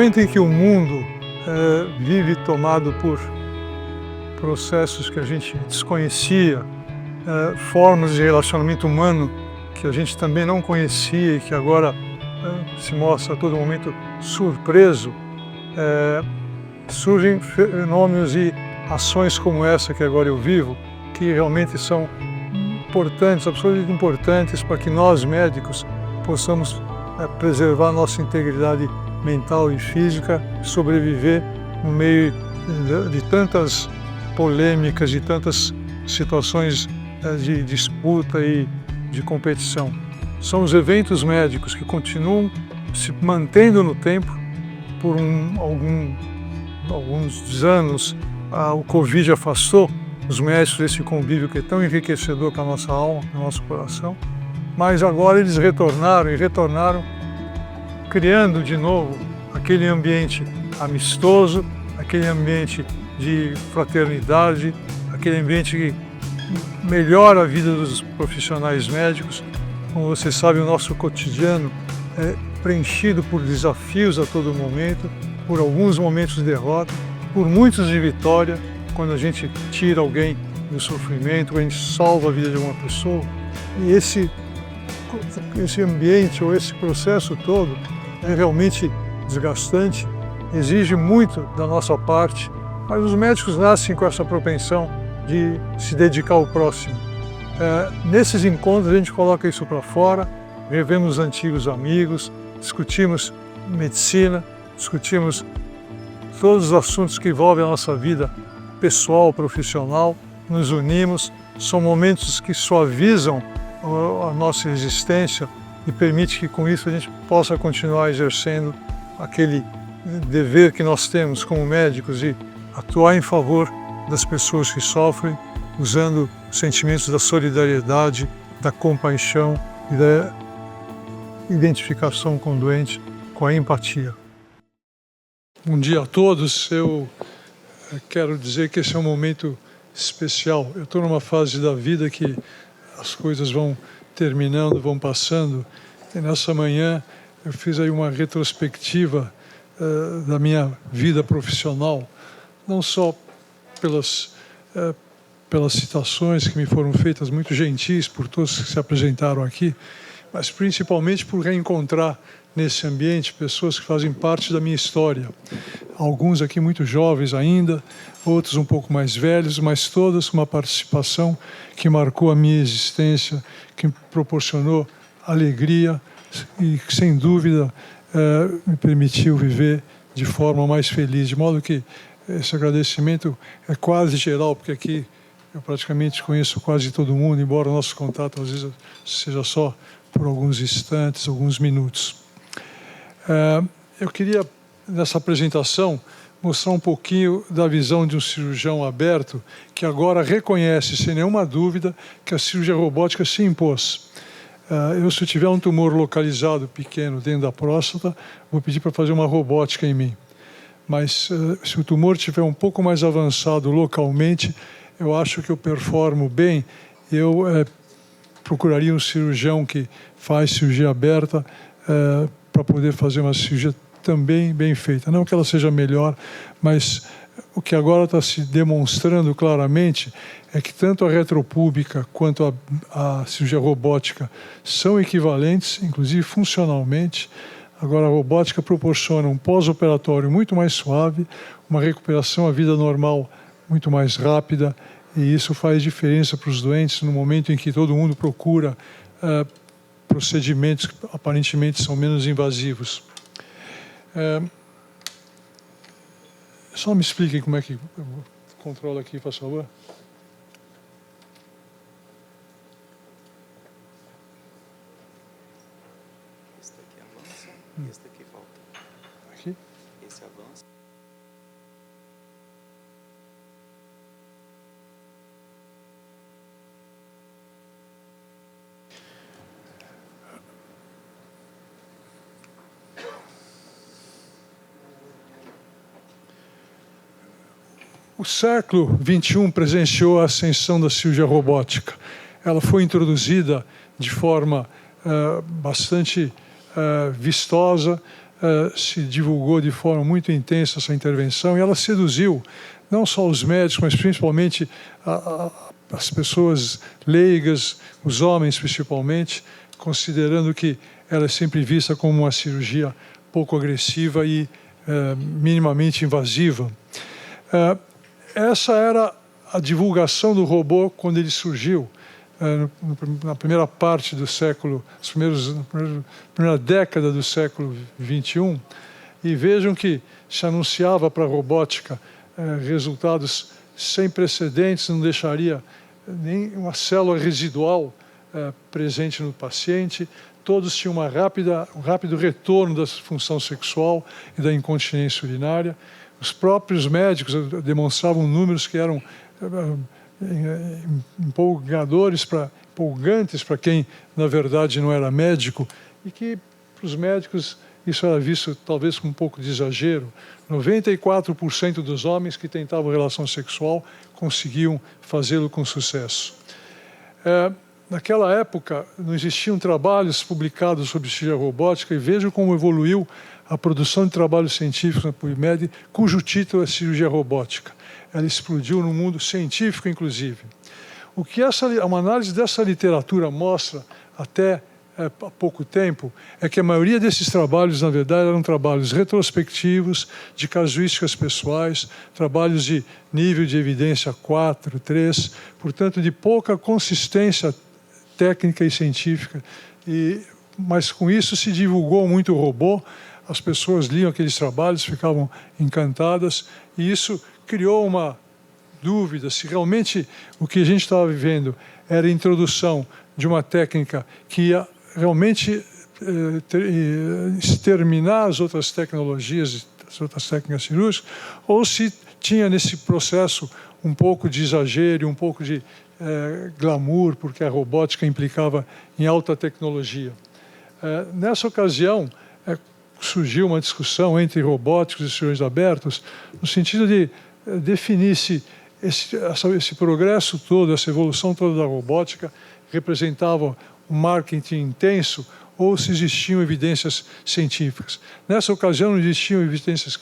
momento em que o mundo vive tomado por processos que a gente desconhecia, formas de relacionamento humano que a gente também não conhecia e que agora se mostra a todo momento surpreso, surgem fenômenos e ações como essa que agora eu vivo, que realmente são importantes, absolutamente importantes para que nós médicos possamos preservar nossa integridade mental e física, sobreviver no meio de tantas polêmicas, de tantas situações de disputa e de competição. São os eventos médicos que continuam se mantendo no tempo. Por alguns anos, o Covid afastou os médicos desse convívio que é tão enriquecedor para a nossa alma, para o nosso coração, mas agora eles retornaram criando de novo aquele ambiente amistoso, aquele ambiente de fraternidade, aquele ambiente que melhora a vida dos profissionais médicos. Como você sabe, o nosso cotidiano é preenchido por desafios a todo momento, por alguns momentos de derrota, por muitos de vitória, quando a gente tira alguém do sofrimento, quando a gente salva a vida de uma pessoa. E esse ambiente ou esse processo todo é realmente desgastante, exige muito da nossa parte, mas os médicos nascem com essa propensão de se dedicar ao próximo. Nesses encontros a gente coloca isso para fora, revemos antigos amigos, discutimos medicina, discutimos todos os assuntos que envolvem a nossa vida pessoal, profissional, nos unimos, são momentos que suavizam a nossa existência e permite que com isso a gente possa continuar exercendo aquele dever que nós temos como médicos de atuar em favor das pessoas que sofrem, usando sentimentos da solidariedade, da compaixão e da identificação com o doente, com a empatia. Bom dia a todos. Eu quero dizer que esse é um momento especial. Eu estou numa fase da vida que as coisas vão terminando, vão passando. E nessa manhã eu fiz aí uma retrospectiva da minha vida profissional, não só pelas citações que me foram feitas, muito gentis por todos que se apresentaram aqui, mas principalmente por reencontrar nesse ambiente pessoas que fazem parte da minha história. Alguns aqui muito jovens ainda, outros um pouco mais velhos, mas todos com uma participação que marcou a minha existência, que me proporcionou alegria e que, sem dúvida, me permitiu viver de forma mais feliz. De modo que esse agradecimento é quase geral, porque aqui eu praticamente conheço quase todo mundo, embora o nosso contato às vezes seja só por alguns instantes, alguns minutos. Eu queria, nessa apresentação, mostrar um pouquinho da visão de um cirurgião aberto que agora reconhece, sem nenhuma dúvida, que a cirurgia robótica se impôs. Se eu tiver um tumor localizado pequeno dentro da próstata, vou pedir para fazer uma robótica em mim. Mas se o tumor estiver um pouco mais avançado localmente, eu acho que eu performo bem. Eu procuraria um cirurgião que faz cirurgia aberta para poder fazer uma cirurgia também bem feita. Não que ela seja melhor, mas o que agora está se demonstrando claramente é que tanto a retropúbica quanto a cirurgia robótica são equivalentes, inclusive funcionalmente. Agora, a robótica proporciona um pós-operatório muito mais suave, uma recuperação à vida normal muito mais rápida, e isso faz diferença para os doentes no momento em que todo mundo procura procedimentos que aparentemente são menos invasivos. Só me expliquem como é que eu controlo aqui, por favor. Esse daqui avança e esse daqui volta. Aqui? Esse avança. O século XXI presenciou a ascensão da cirurgia robótica. Ela foi introduzida de forma bastante vistosa se divulgou de forma muito intensa essa intervenção e ela seduziu não só os médicos, mas principalmente as pessoas leigas, os homens principalmente, considerando que ela é sempre vista como uma cirurgia pouco agressiva e minimamente invasiva. Essa era a divulgação do robô quando ele surgiu, na primeira parte do século, na primeira década do século XXI, e vejam que se anunciava para a robótica resultados sem precedentes, não deixaria nem uma célula residual presente no paciente, todos tinham um rápido retorno da função sexual e da incontinência urinária. Os próprios médicos demonstravam números que eram empolgantes para quem, na verdade, não era médico, e que, para os médicos, isso era visto talvez com um pouco de exagero. 94% dos homens que tentavam relação sexual conseguiam fazê-lo com sucesso. Naquela época, não existiam trabalhos publicados sobre cirurgia robótica, e vejam como evoluiu a produção de trabalhos científicos na PubMed, cujo título é Cirurgia Robótica. Ela explodiu no mundo científico, inclusive. O que uma análise dessa literatura mostra até há pouco tempo é que a maioria desses trabalhos, na verdade, eram trabalhos retrospectivos, de casuísticas pessoais, trabalhos de nível de evidência 4, 3, portanto, de pouca consistência técnica e científica. Mas com isso se divulgou muito o robô, as pessoas liam aqueles trabalhos, ficavam encantadas, e isso criou uma dúvida se realmente o que a gente estava vivendo era a introdução de uma técnica que ia realmente exterminar as outras tecnologias, as outras técnicas cirúrgicas, ou se tinha nesse processo um pouco de exagero, um pouco de glamour, porque a robótica implicava em alta tecnologia. Nessa ocasião, surgiu uma discussão entre robóticos e cirurgiões abertos, no sentido de definir se esse progresso todo, essa evolução toda da robótica representava um marketing intenso ou se existiam evidências científicas. Nessa ocasião não existiam evidências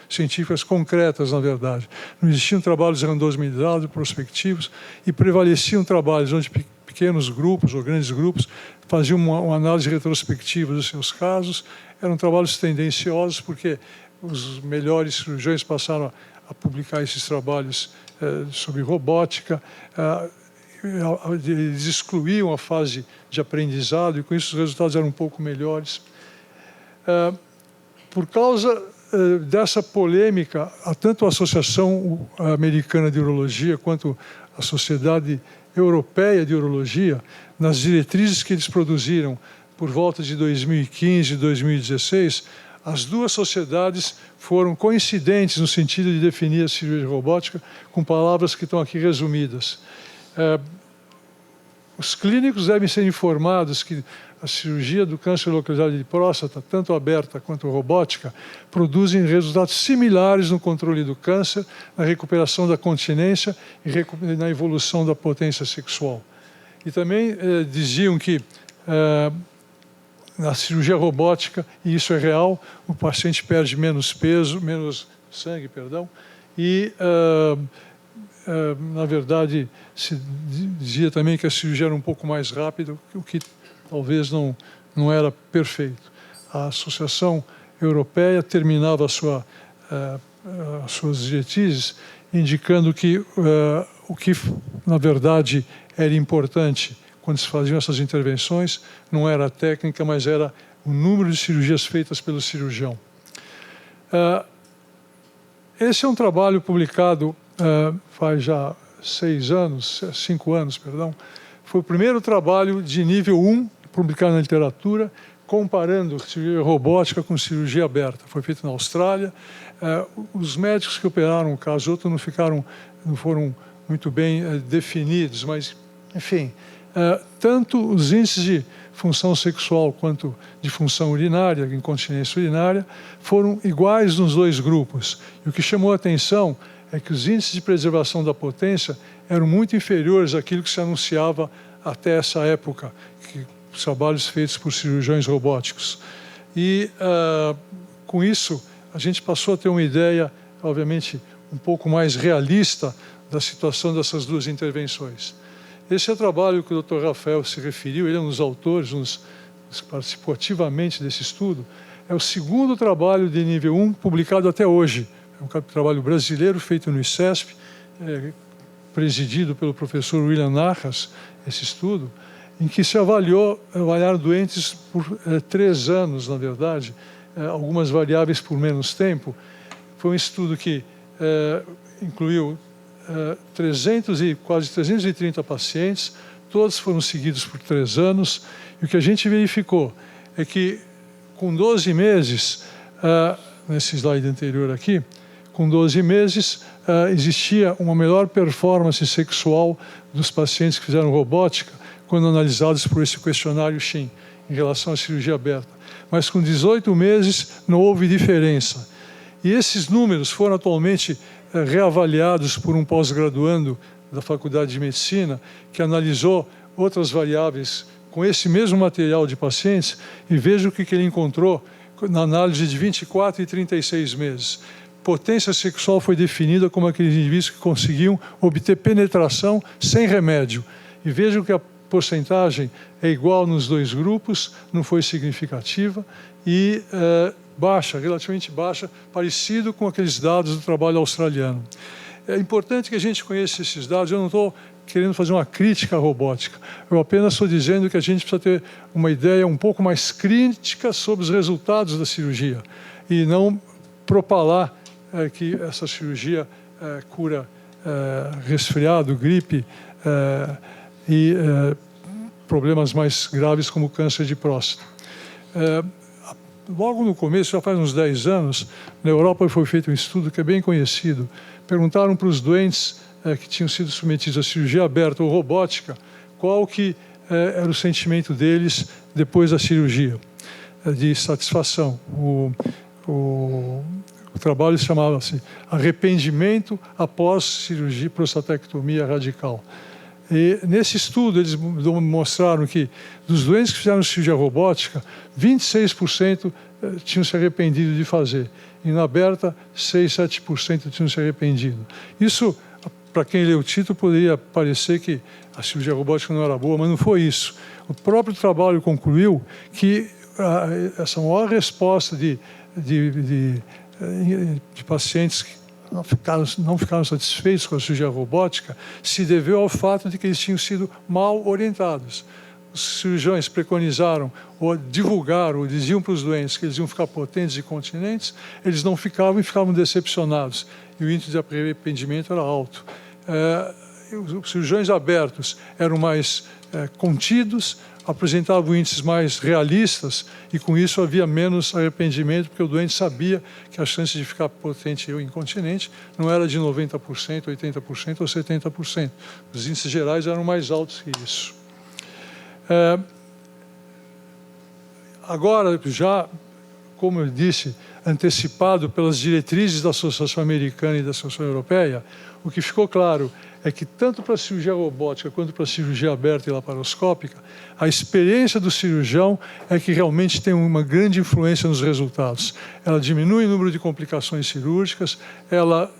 científicas concretas, na verdade. Não existiam trabalhos randomizados, prospectivos, e prevaleciam trabalhos onde pequenos grupos ou grandes grupos faziam uma análise retrospectiva dos seus casos. Eram trabalhos tendenciosos, porque os melhores cirurgiões passaram a publicar esses trabalhos sobre robótica. Eles excluíam a fase de aprendizado, e com isso os resultados eram um pouco melhores. Por causa dessa polêmica, tanto a Associação Americana de Urologia quanto a Sociedade Europeia de Urologia, nas diretrizes que eles produziram por volta de 2015 e 2016, as duas sociedades foram coincidentes no sentido de definir a cirurgia robótica com palavras que estão aqui resumidas. Os clínicos devem ser informados que a cirurgia do câncer localizado de próstata, tanto aberta quanto robótica, produzem resultados similares no controle do câncer, na recuperação da continência e na evolução da potência sexual. E também diziam que na cirurgia robótica, e isso é real, o paciente perde menos peso, menos sangue, perdão, e na verdade se dizia também que a cirurgia era um pouco mais rápida, o que talvez não era perfeito. A Associação Europeia terminava as suas diretrizes indicando que o que na verdade era importante quando se faziam essas intervenções não era a técnica, mas era o número de cirurgias feitas pelo cirurgião. Esse é um trabalho publicado faz já 5 anos, perdão. Foi o primeiro trabalho de nível 1 publicado na literatura, comparando cirurgia robótica com cirurgia aberta. Foi feito na Austrália. Os médicos que operaram o caso outro não foram muito bem definidos, mas, enfim, tanto os índices de função sexual quanto de função urinária, incontinência urinária, foram iguais nos dois grupos. E o que chamou a atenção é que os índices de preservação da potência eram muito inferiores àquilo que se anunciava até essa época, os trabalhos feitos por cirurgiões robóticos. E, com isso, a gente passou a ter uma ideia, obviamente, um pouco mais realista da situação dessas duas intervenções. Esse é o trabalho que o Dr. Rafael se referiu, ele é um dos autores, um dos que participou ativamente desse estudo. É o segundo trabalho de nível 1 publicado até hoje. É um trabalho brasileiro feito no ICESP, presidido pelo professor William Narras, esse estudo, em que se avaliaram doentes por 3 anos, na verdade, algumas variáveis por menos tempo. Foi um estudo que incluiu quase 330 pacientes, todos foram seguidos por 3 anos, e o que a gente verificou é que, com 12 meses, nesse slide anterior aqui, com 12 meses, existia uma melhor performance sexual dos pacientes que fizeram robótica, quando analisados por esse questionário SHIN, em relação à cirurgia aberta. Mas com 18 meses não houve diferença. E esses números foram atualmente reavaliados por um pós-graduando da Faculdade de Medicina, que analisou outras variáveis com esse mesmo material de pacientes, e veja o que ele encontrou na análise de 24 e 36 meses. Potência sexual foi definida como aqueles indivíduos que conseguiam obter penetração sem remédio. E vejam que a porcentagem é igual nos dois grupos, não foi significativa, e baixa, relativamente baixa, parecido com aqueles dados do trabalho australiano. É importante que a gente conheça esses dados. Eu não estou querendo fazer uma crítica à robótica, eu apenas estou dizendo que a gente precisa ter uma ideia um pouco mais crítica sobre os resultados da cirurgia, e não propalar que essa cirurgia cura resfriado, gripe e problemas mais graves como câncer de próstata. Logo no começo, já faz uns 10 anos, na Europa foi feito um estudo que é bem conhecido. Perguntaram para os doentes que tinham sido submetidos à cirurgia aberta ou robótica qual que era o sentimento deles depois da cirurgia, de satisfação. O trabalho chamava-se Arrependimento após cirurgia prostatectomia radical. E nesse estudo eles mostraram que dos doentes que fizeram cirurgia robótica, 26% tinham se arrependido de fazer. E na aberta, 6, 7% tinham se arrependido. Isso, para quem lê o título, poderia parecer que a cirurgia robótica não era boa, mas não foi isso. O próprio trabalho concluiu que essa maior resposta de pacientes que não ficaram satisfeitos com a cirurgia robótica se deveu ao fato de que eles tinham sido mal orientados. Os cirurgiões preconizaram ou divulgaram ou diziam para os doentes que eles iam ficar potentes e continentes, eles não ficavam e ficavam decepcionados, e o índice de arrependimento era alto. Os cirurgiões abertos eram mais contidos, apresentavam índices mais realistas, e com isso havia menos arrependimento, porque o doente sabia que a chance de ficar potente ou incontinente não era de 90%, 80% ou 70%. Os índices gerais eram mais altos que isso. Agora, já, como eu disse, antecipado pelas diretrizes da Associação Americana e da Associação Europeia, o que ficou claro é que tanto para a cirurgia robótica quanto para a cirurgia aberta e laparoscópica, a experiência do cirurgião é que realmente tem uma grande influência nos resultados. Ela diminui o número de complicações cirúrgicas, ela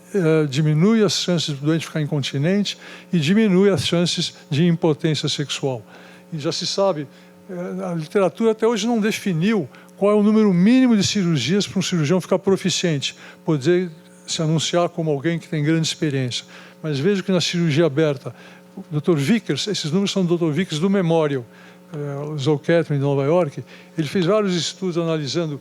diminui as chances do doente ficar incontinente e diminui as chances de impotência sexual. E já se sabe, a literatura até hoje não definiu qual é o número mínimo de cirurgias para um cirurgião ficar proficiente, poder se anunciar como alguém que tem grande experiência. Mas vejo que na cirurgia aberta, o Dr. Vickers, esses números são do Dr. Vickers do Memorial, Zolketman, de Nova York, ele fez vários estudos analisando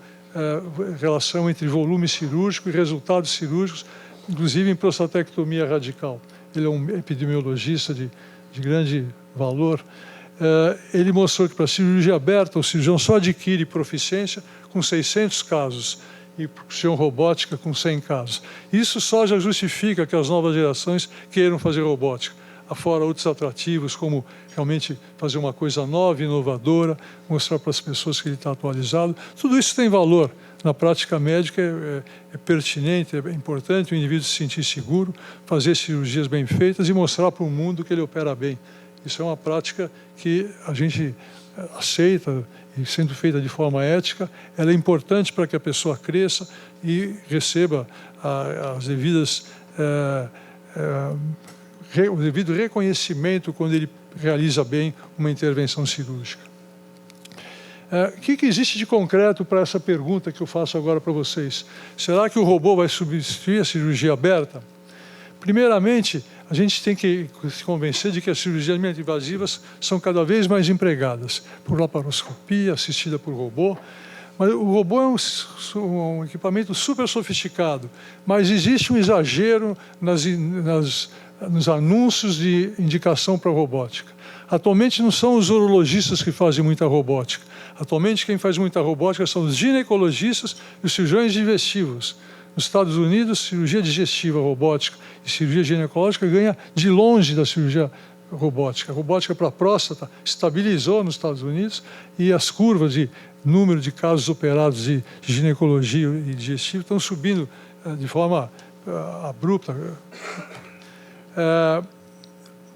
relação entre volume cirúrgico e resultados cirúrgicos, inclusive em prostatectomia radical. Ele é um epidemiologista de grande valor. Ele mostrou que para a cirurgia aberta, o cirurgião só adquire proficiência com 600 casos, e cirurgião robótica com 100 casos. Isso só já justifica que as novas gerações queiram fazer robótica. Afora outros atrativos, como realmente fazer uma coisa nova, inovadora, mostrar para as pessoas que ele está atualizado. Tudo isso tem valor. Na prática médica é pertinente, é importante o indivíduo se sentir seguro, fazer cirurgias bem feitas e mostrar para o mundo que ele opera bem. Isso é uma prática que a gente aceita e sendo feita de forma ética, ela é importante para que a pessoa cresça e receba as devidas, o devido reconhecimento quando ele realiza bem uma intervenção cirúrgica. O que existe de concreto para essa pergunta que eu faço agora para vocês? Será que o robô vai substituir a cirurgia aberta? Primeiramente, a gente tem que se convencer de que as cirurgias menos invasivas são cada vez mais empregadas por laparoscopia, assistida por robô. Mas o robô é um equipamento super sofisticado, mas existe um exagero nos anúncios de indicação para robótica. Atualmente não são os urologistas que fazem muita robótica. Atualmente quem faz muita robótica são os ginecologistas e os cirurgiões digestivos. Nos Estados Unidos, cirurgia digestiva robótica e cirurgia ginecológica ganha de longe da cirurgia robótica. A robótica para a próstata estabilizou nos Estados Unidos e as curvas de número de casos operados de ginecologia e digestivo estão subindo de forma abrupta.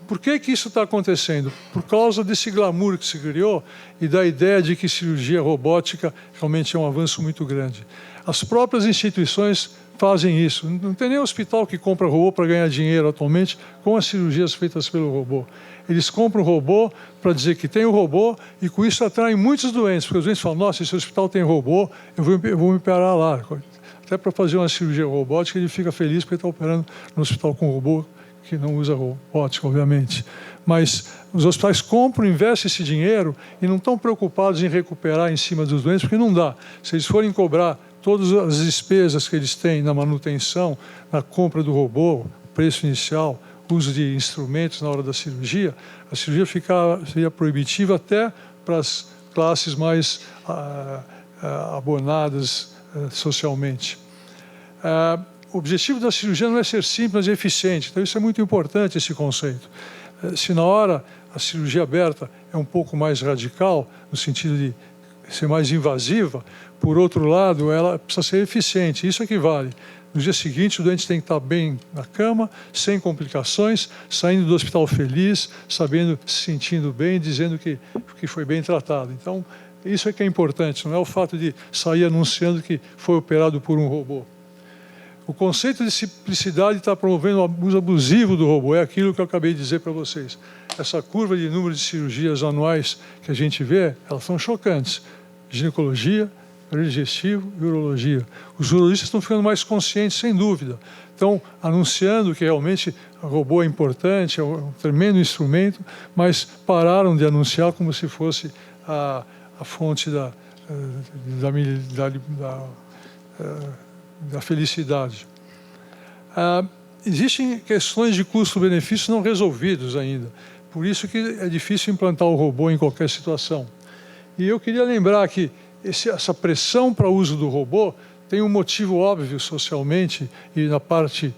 Por que isso está acontecendo? Por causa desse glamour que se criou e da ideia de que cirurgia robótica realmente é um avanço muito grande. As próprias instituições fazem isso. Não tem nem hospital que compra robô para ganhar dinheiro atualmente com as cirurgias feitas pelo robô. Eles compram o robô para dizer que tem o robô e com isso atraem muitos doentes, porque os doentes falam, nossa, esse hospital tem robô, eu vou me operar lá. Até para fazer uma cirurgia robótica ele fica feliz porque está operando no hospital com robô, que não usa robótica, obviamente. Mas os hospitais compram, investem esse dinheiro e não estão preocupados em recuperar em cima dos doentes, porque não dá. Se eles forem cobrar todas as despesas que eles têm na manutenção, na compra do robô, preço inicial, uso de instrumentos na hora da cirurgia, a cirurgia seria proibitiva até para as classes mais abonadas socialmente. O objetivo da cirurgia não é ser simples, mas eficiente. Então, isso é muito importante, esse conceito. Se na hora a cirurgia aberta é um pouco mais radical, no sentido de ser mais invasiva, por outro lado, ela precisa ser eficiente. Isso equivale. No dia seguinte, o doente tem que estar bem na cama, sem complicações, saindo do hospital feliz, sabendo, se sentindo bem, dizendo que foi bem tratado. Então, isso é que é importante, não é o fato de sair anunciando que foi operado por um robô. O conceito de simplicidade está promovendo o uso abusivo do robô, é aquilo que eu acabei de dizer para vocês. Essa curva de número de cirurgias anuais que a gente vê, elas são chocantes. Ginecologia, digestivo e urologia. Os urologistas estão ficando mais conscientes, sem dúvida. Estão anunciando que realmente o robô é importante, é um tremendo instrumento, mas pararam de anunciar como se fosse a fonte da felicidade. Existem questões de custo-benefício não resolvidos ainda. Por isso que é difícil implantar o robô em qualquer situação. E eu queria lembrar que essa pressão para o uso do robô tem um motivo óbvio socialmente e na parte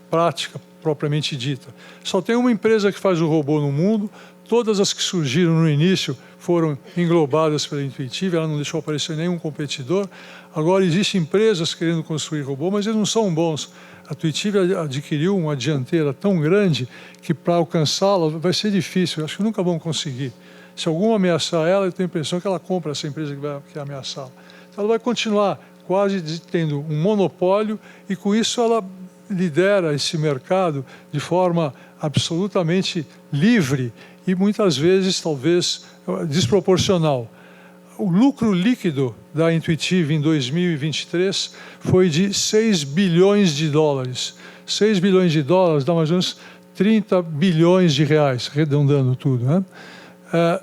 prática propriamente dita. Só tem uma empresa que faz o robô no mundo, todas as que surgiram no início foram englobadas pela Intuitive, ela não deixou aparecer nenhum competidor. Agora existem empresas querendo construir robô, mas eles não são bons. A Intuitive adquiriu uma dianteira tão grande que para alcançá-la vai ser difícil, eu acho que nunca vão conseguir. Se algum ameaçar ela, eu tenho a impressão que ela compra essa empresa que vai ameaçá-la. Então, ela vai continuar quase tendo um monopólio e, com isso, ela lidera esse mercado de forma absolutamente livre e, muitas vezes, talvez, desproporcional. O lucro líquido da Intuitive em 2023 foi de 6 bilhões de dólares. 6 bilhões de dólares dá mais ou menos 30 bilhões de reais, arredondando tudo, né?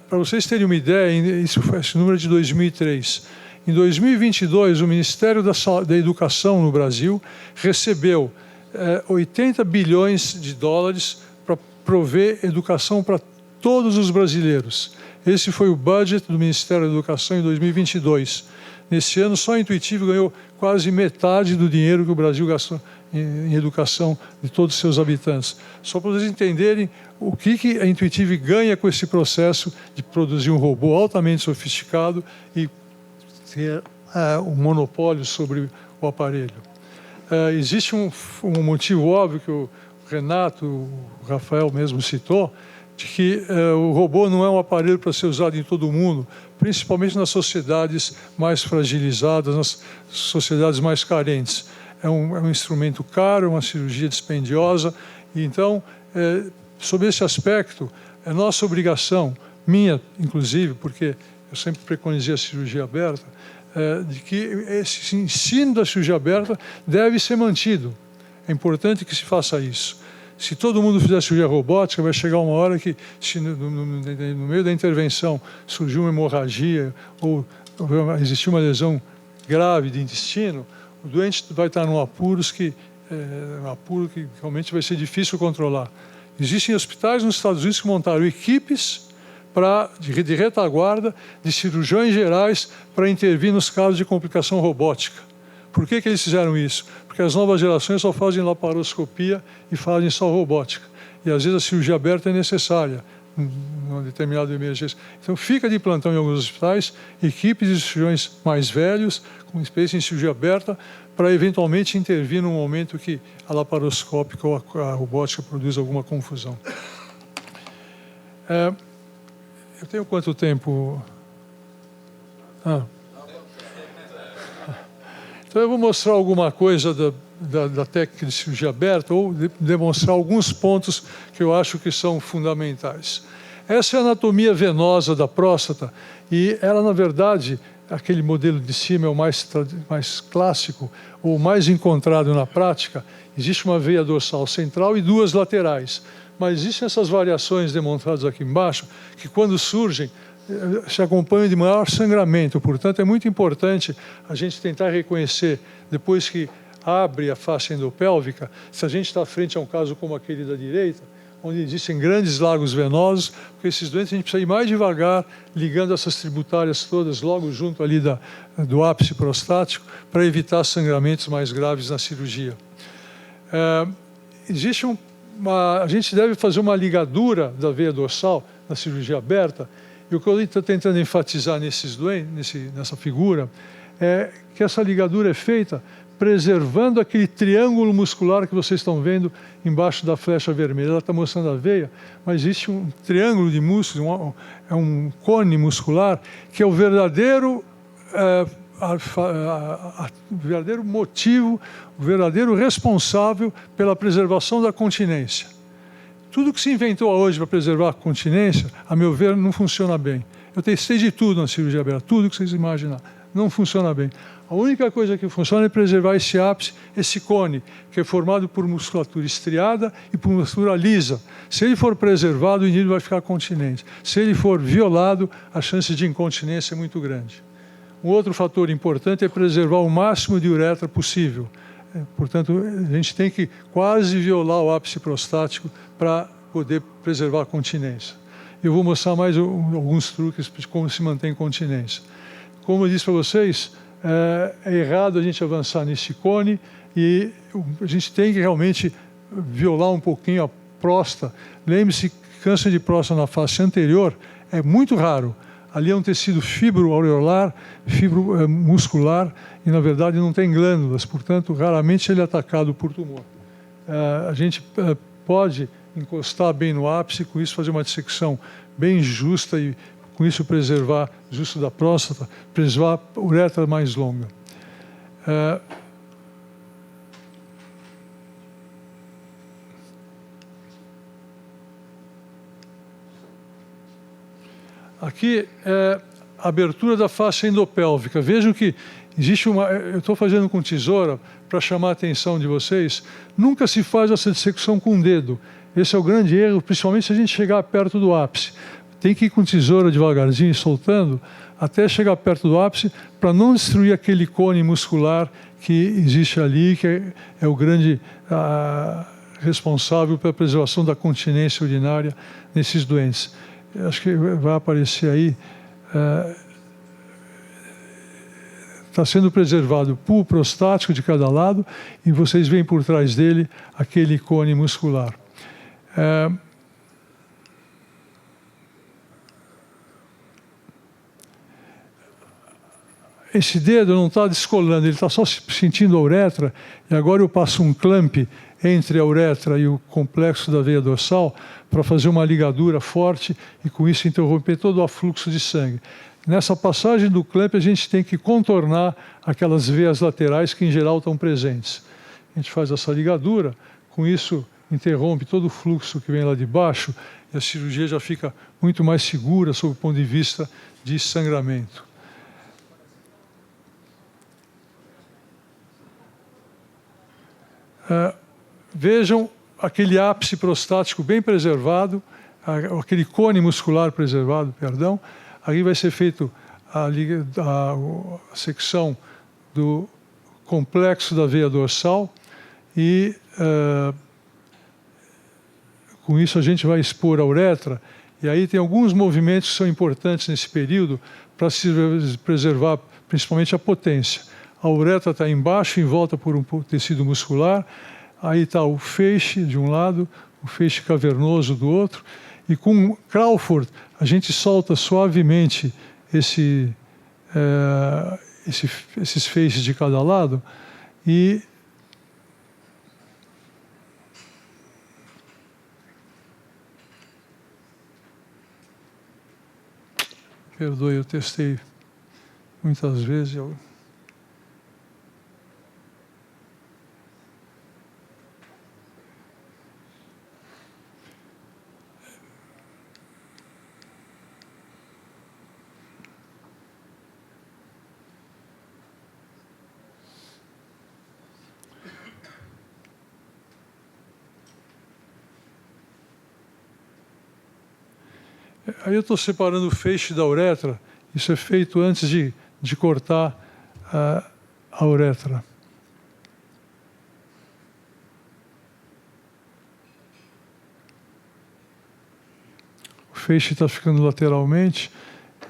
Para vocês terem uma ideia, esse número é de 2003. Em 2022, o Ministério da Educação no Brasil recebeu 80 bilhões de dólares para prover educação para todos os brasileiros. Esse foi o budget do Ministério da Educação em 2022. Nesse ano, só a Intuitive ganhou quase metade do dinheiro que o Brasil gastou em educação de todos os seus habitantes. Só para vocês entenderem o que a Intuitive ganha com esse processo de produzir um robô altamente sofisticado e ter um monopólio sobre o aparelho. Existe um motivo óbvio que o Renato, o Rafael mesmo citou, de que o robô não é um aparelho para ser usado em todo mundo, principalmente nas sociedades mais fragilizadas, nas sociedades mais carentes. É um instrumento caro, é uma cirurgia dispendiosa, e então, sob esse aspecto, é nossa obrigação, minha inclusive, porque eu sempre preconizei a cirurgia aberta, de que esse ensino da cirurgia aberta deve ser mantido. É importante que se faça isso. Se todo mundo fizer cirurgia robótica, vai chegar uma hora que, se no meio da intervenção surgiu uma hemorragia ou existir uma lesão grave de intestino, o doente vai estar num apuro que realmente vai ser difícil controlar. Existem hospitais nos Estados Unidos que montaram equipes de retaguarda de cirurgiões gerais para intervir nos casos de complicação robótica. Por que eles fizeram isso? Porque as novas gerações só fazem laparoscopia e fazem só robótica. E às vezes a cirurgia aberta é necessária numa determinada emergência. Então fica de plantão em alguns hospitais, equipes de cirurgiões mais velhos, com experiência em cirurgia aberta, para eventualmente intervir no momento que a laparoscópica ou a robótica produz alguma confusão. Eu tenho quanto tempo? Então eu vou mostrar alguma coisa da técnica de cirurgia aberta ou demonstrar alguns pontos que eu acho que são fundamentais. Essa é a anatomia venosa da próstata e ela, na verdade, aquele modelo de cima é o mais clássico, ou mais encontrado na prática. Existe uma veia dorsal central e duas laterais. Mas existem essas variações demonstradas aqui embaixo, que quando surgem, se acompanham de maior sangramento. Portanto, é muito importante a gente tentar reconhecer, depois que abre a face endopélvica, se a gente está frente a um caso como aquele da direita, onde existem grandes lagos venosos, porque esses doentes a gente precisa ir mais devagar, ligando essas tributárias todas logo junto ali do ápice prostático, para evitar sangramentos mais graves na cirurgia. A gente deve fazer uma ligadura da veia dorsal na cirurgia aberta, e o que eu estou tentando enfatizar nessa figura é que essa ligadura é feita preservando aquele triângulo muscular que vocês estão vendo embaixo da flecha vermelha. Ela está mostrando a veia, mas existe um triângulo de músculos, é um cone muscular, que é o verdadeiro motivo, o verdadeiro responsável pela preservação da continência. Tudo que se inventou hoje para preservar a continência, a meu ver, não funciona bem. Eu testei de tudo na cirurgia aberta, tudo que vocês imaginam, não funciona bem. A única coisa que funciona é preservar esse ápice, esse cone, que é formado por musculatura estriada e por musculatura lisa. Se ele for preservado, o indivíduo vai ficar continente. Se ele for violado, a chance de incontinência é muito grande. Um outro fator importante é preservar o máximo de uretra possível. Portanto, a gente tem que quase violar o ápice prostático para poder preservar a continência. Eu vou mostrar mais alguns truques de como se mantém continência. Como eu disse para vocês, é errado a gente avançar nesse cone e a gente tem que realmente violar um pouquinho a próstata. Lembre-se que câncer de próstata na face anterior é muito raro. Ali é um tecido fibro-aureolar, fibro-muscular, e na verdade não tem glândulas, portanto, raramente ele é atacado por tumor. A gente pode encostar bem no ápice, com isso fazer uma dissecção bem justa e com isso preservar, justo da próstata, preservar a uretra mais longa. Aqui é a abertura da face endopélvica. Vejam que existe eu estou fazendo com tesoura para chamar a atenção de vocês. Nunca se faz essa dissecção com o dedo. Esse é o grande erro, principalmente se a gente chegar perto do ápice. Tem que ir com tesoura devagarzinho, soltando, até chegar perto do ápice, para não destruir aquele cone muscular que existe ali, que é o grande responsável pela preservação da continência urinária nesses doentes. Acho que vai aparecer aí. Está sendo preservado o pulso prostático de cada lado e vocês veem por trás dele aquele cone muscular. esse dedo não está descolando, ele está só sentindo a uretra, e agora eu passo um clamp entre a uretra e o complexo da veia dorsal para fazer uma ligadura forte e com isso interromper todo o afluxo de sangue. Nessa passagem do clamp a gente tem que contornar aquelas veias laterais que em geral estão presentes. A gente faz essa ligadura, com isso interrompe todo o fluxo que vem lá de baixo e a cirurgia já fica muito mais segura sob o ponto de vista de sangramento. Vejam aquele ápice prostático bem preservado, aquele cone muscular preservado, perdão. Aí vai ser feito a secção do complexo da veia dorsal e com isso a gente vai expor a uretra. E aí tem alguns movimentos que são importantes nesse período para se preservar principalmente a potência. A uretra está embaixo, em volta por um tecido muscular. Aí está o feixe de um lado, o feixe cavernoso do outro. E com Crawford, a gente solta suavemente esses feixes de cada lado e perdoe, eu testei muitas vezes. Aí eu estou separando o feixe da uretra. Isso é feito antes de cortar a uretra. O feixe está ficando lateralmente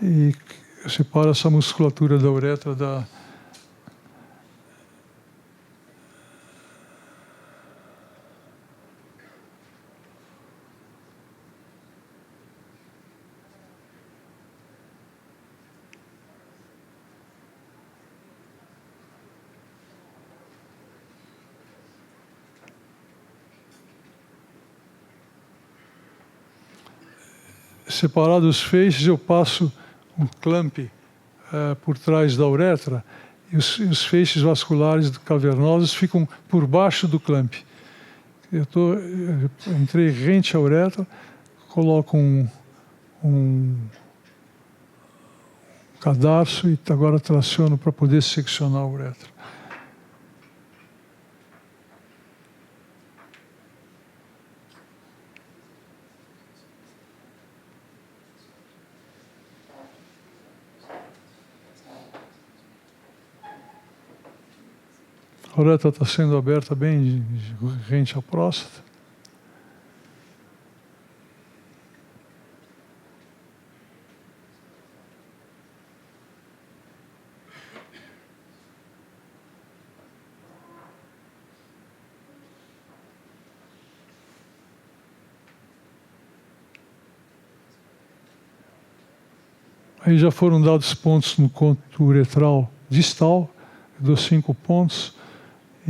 e eu separo essa musculatura da uretra da... Separados os feixes, eu passo um clamp por trás da uretra e os feixes vasculares cavernosos ficam por baixo do clamp. Eu entrei rente à uretra, coloco um cadarço e agora traciono para poder seccionar a uretra. A uretra está sendo aberta bem rente à próstata. Aí já foram dados pontos no conto uretral distal, dou 5 pontos.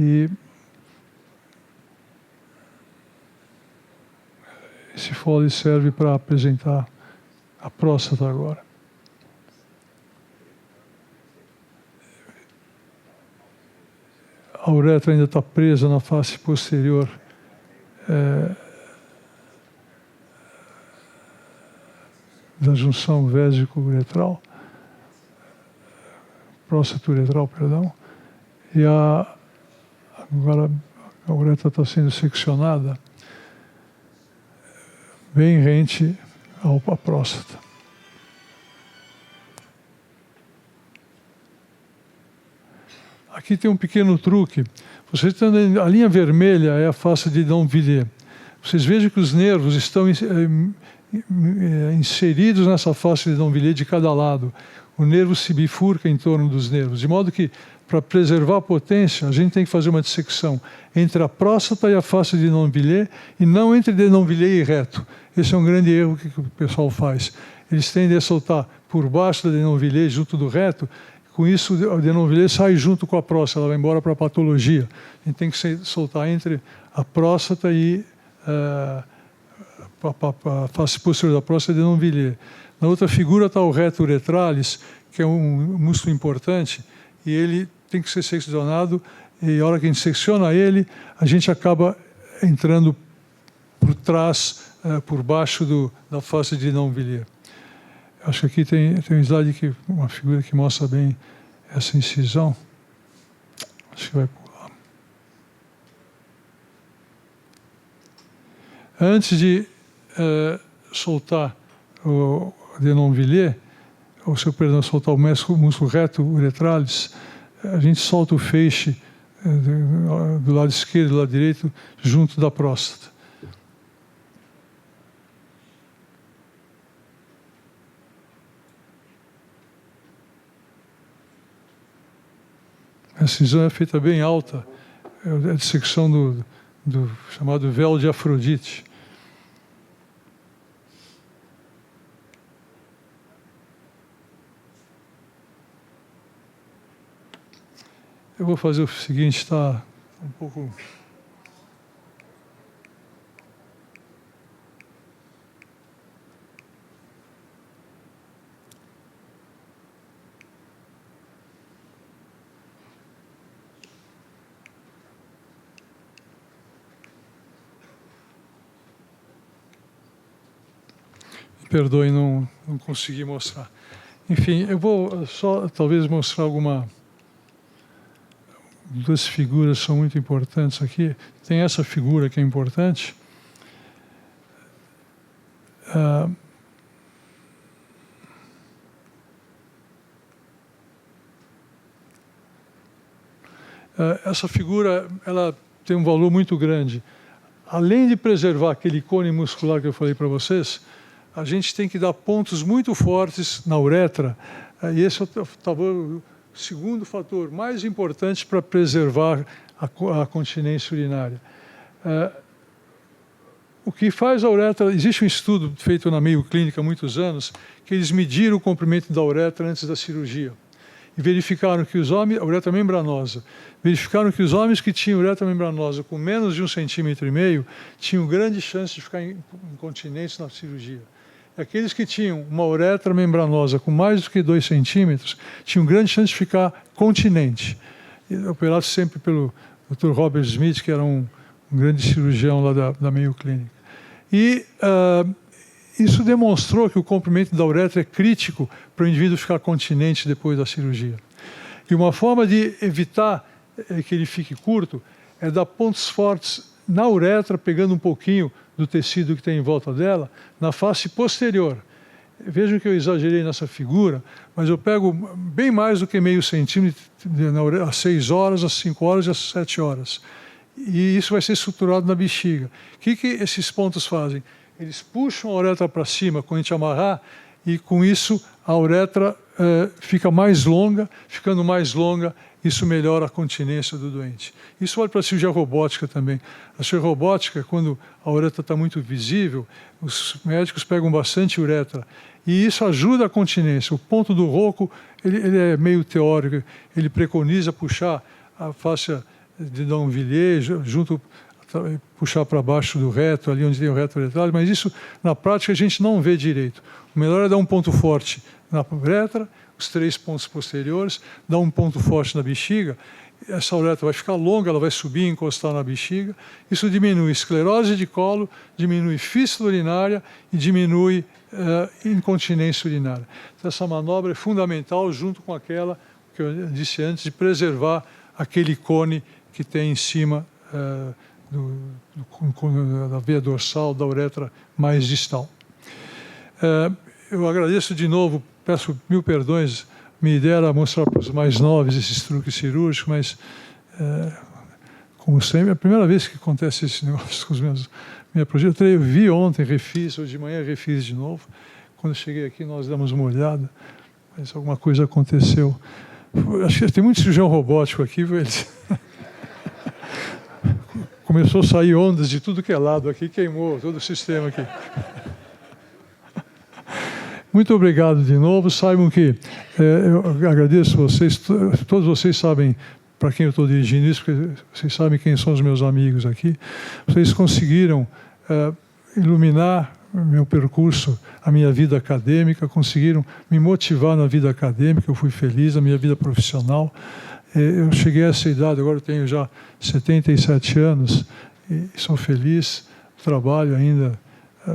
E esse Foley serve para apresentar a próstata agora. A uretra ainda está presa na face posterior da junção vésico-uretral, próstata-uretral, perdão, e agora a uretra está sendo seccionada bem rente à próstata. Aqui tem um pequeno truque. Vocês estão vendo, a linha vermelha é a face de Denonville. Vocês vejam que os nervos estão inseridos nessa face de Denonville de cada lado. O nervo se bifurca em torno dos nervos, de modo que, para preservar a potência, a gente tem que fazer uma dissecção entre a próstata e a face de Denonville e não entre Denonville e reto. Esse é um grande erro que o pessoal faz. Eles tendem a soltar por baixo da Denonville, junto do reto, com isso, o de Nonvilliers sai junto com a próstata, ela vai embora para a patologia. A gente tem que soltar entre a próstata e a face posterior da próstata de Nonvilliers. Na outra figura está o reto uretralis, que é um músculo importante, e ele tem que ser seccionado, e a hora que a gente secciona ele, a gente acaba entrando por trás, por baixo da face de Nonvilliers. Acho que aqui tem um slide, uma figura que mostra bem essa incisão. Acho que vai pular. Antes de soltar o de Nonvilliers, soltar o músculo reto uretralis, a gente solta o feixe do lado esquerdo e do lado direito junto da próstata. A incisão é feita bem alta, é a dissecção do chamado véu de Afrodite. Eu vou fazer o seguinte, está um pouco... Perdoe, não consegui mostrar. Enfim, eu vou só talvez mostrar duas figuras são muito importantes aqui. Tem essa figura que é importante. Essa figura ela tem um valor muito grande. Além de preservar aquele cone muscular que eu falei para vocês, a gente tem que dar pontos muito fortes na uretra, e esse é talvez o segundo fator mais importante para preservar a continência urinária. O que faz a uretra... Existe um estudo feito na Mayo Clinic há muitos anos, que eles mediram o comprimento da uretra antes da cirurgia. E verificaram que os homens... A uretra membranosa. Verificaram que os homens que tinham uretra membranosa com menos de 1,5 cm tinham grande chance de ficar incontinentes na cirurgia. Aqueles que tinham uma uretra membranosa com mais do que 2 centímetros tinham grande chance de ficar continente. Operado sempre pelo Dr. Robert Smith, que era um grande cirurgião lá da Mayo Clinic. E isso demonstrou que o comprimento da uretra é crítico para o indivíduo ficar continente depois da cirurgia. E uma forma de evitar que ele fique curto é dar pontos fortes na uretra, pegando um pouquinho do tecido que tem em volta dela, na face posterior. Vejam que eu exagerei nessa figura, mas eu pego bem mais do que meio centímetro às 6 horas, às 5 horas e às 7 horas. E isso vai ser estruturado na bexiga. O que esses pontos fazem? Eles puxam a uretra para cima quando a gente amarrar, e com isso a uretra fica mais longa. Ficando mais longa, isso melhora a continência do doente. Isso vale para a cirurgia robótica também. A cirurgia robótica, quando a uretra está muito visível, os médicos pegam bastante uretra. E isso ajuda a continência. O ponto do Rocco, ele é meio teórico. Ele preconiza puxar a faixa de Nonvilliers, puxar para baixo do reto, ali onde tem o reto uretral, mas isso, na prática, a gente não vê direito. O melhor é dar um ponto forte na uretra, os 3 pontos posteriores, dar um ponto forte na bexiga. Essa uretra vai ficar longa, ela vai subir e encostar na bexiga. Isso diminui esclerose de colo, diminui fístula urinária e diminui incontinência urinária. Então, essa manobra é fundamental, junto com aquela que eu disse antes, de preservar aquele cone que tem em cima da veia dorsal, da uretra mais distal. Eu agradeço de novo, peço 1000 perdões, minha ideia era mostrar para os mais novos esses truques cirúrgicos, mas, como sempre, é a primeira vez que acontece esse negócio com os minha projeto. Eu vi ontem, refiz, hoje de manhã refiz de novo. Quando eu cheguei aqui, nós demos uma olhada, mas alguma coisa aconteceu. Acho que tem muito cirurgião robótico aqui, eles... Começou a sair ondas de tudo que é lado aqui, queimou todo o sistema aqui. Muito obrigado de novo. Saibam que eu agradeço vocês, todos vocês sabem para quem eu estou dirigindo isso, porque vocês sabem quem são os meus amigos aqui. Vocês conseguiram iluminar meu percurso, a minha vida acadêmica, conseguiram me motivar na vida acadêmica, eu fui feliz, na minha vida profissional. Eu cheguei a essa idade, agora eu tenho já 77 anos, e sou feliz, trabalho ainda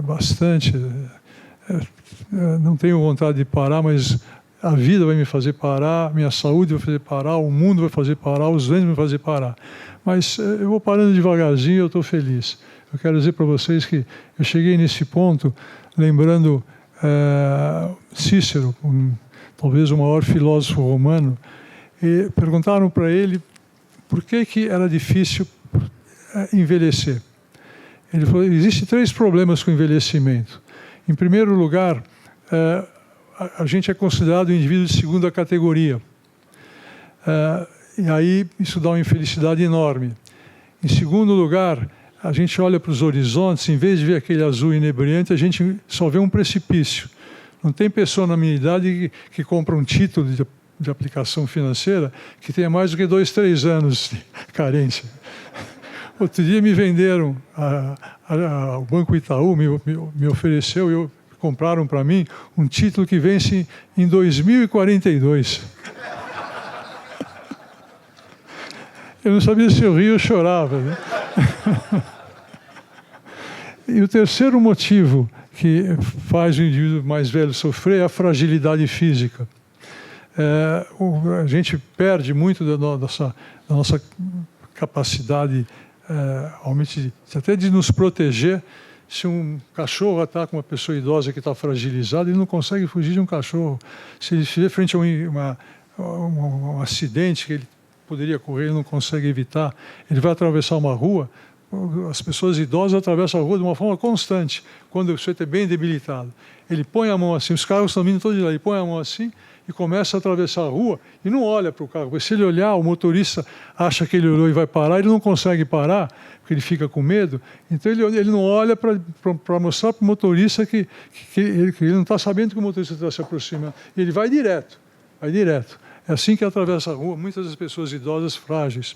bastante. Não tenho vontade de parar, mas a vida vai me fazer parar, minha saúde vai fazer parar, o mundo vai fazer parar, os ventos vão fazer parar. Mas eu vou parando devagarzinho e eu estou feliz. Eu quero dizer para vocês que eu cheguei nesse ponto lembrando Cícero, talvez o maior filósofo romano, e perguntaram para ele por que era difícil envelhecer. Ele falou: existem 3 problemas com o envelhecimento. Em primeiro lugar, a gente é considerado um indivíduo de segunda categoria. E aí isso dá uma infelicidade enorme. Em segundo lugar, a gente olha para os horizontes, em vez de ver aquele azul inebriante, a gente só vê um precipício. Não tem pessoa na minha idade que compra um título de aplicação financeira que tenha mais do que 2, 3 anos de carência. Outro dia me venderam, o Banco Itaú me ofereceu, compraram para mim um título que vence em 2042. Eu não sabia se eu ria ou chorava, né? E o terceiro motivo que faz o indivíduo mais velho sofrer é a fragilidade física. A gente perde muito da nossa capacidade, até de nos proteger. Se um cachorro ataca uma pessoa idosa que está fragilizada, ele não consegue fugir de um cachorro. Se ele estiver frente a um acidente que ele poderia correr, ele não consegue evitar, ele vai atravessar uma rua. As pessoas idosas atravessam a rua de uma forma constante, quando o sujeito é bem debilitado. Ele põe a mão assim, os carros estão vindo todos de lá, ele põe a mão assim e começa a atravessar a rua e não olha para o carro. Porque se ele olhar, o motorista acha que ele olhou e vai parar, ele não consegue parar, porque ele fica com medo. Então ele não olha para mostrar para o motorista que ele não está sabendo que o motorista está se aproximando. E ele vai direto, vai direto. É assim que atravessa a rua, muitas das pessoas idosas frágeis.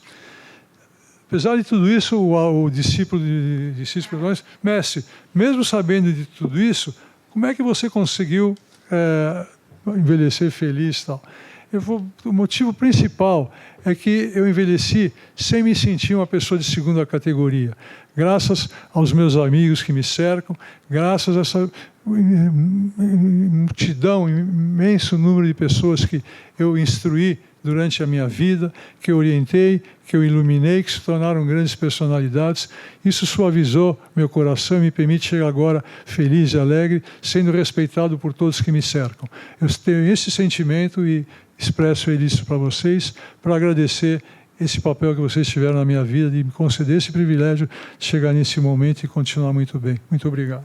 Apesar de tudo isso, o discípulo de Cícero perguntou: mestre, mesmo sabendo de tudo isso, como é que você conseguiu envelhecer feliz e tal? O motivo principal é que eu envelheci sem me sentir uma pessoa de segunda categoria. Graças aos meus amigos que me cercam, graças a essa multidão, imenso número de pessoas que eu instruí durante a minha vida, que eu orientei, que eu iluminei, que se tornaram grandes personalidades. Isso suavizou meu coração e me permite chegar agora feliz e alegre, sendo respeitado por todos que me cercam. Eu tenho esse sentimento e expresso isso para vocês, para agradecer esse papel que vocês tiveram na minha vida, de me conceder esse privilégio de chegar nesse momento e continuar muito bem. Muito obrigado.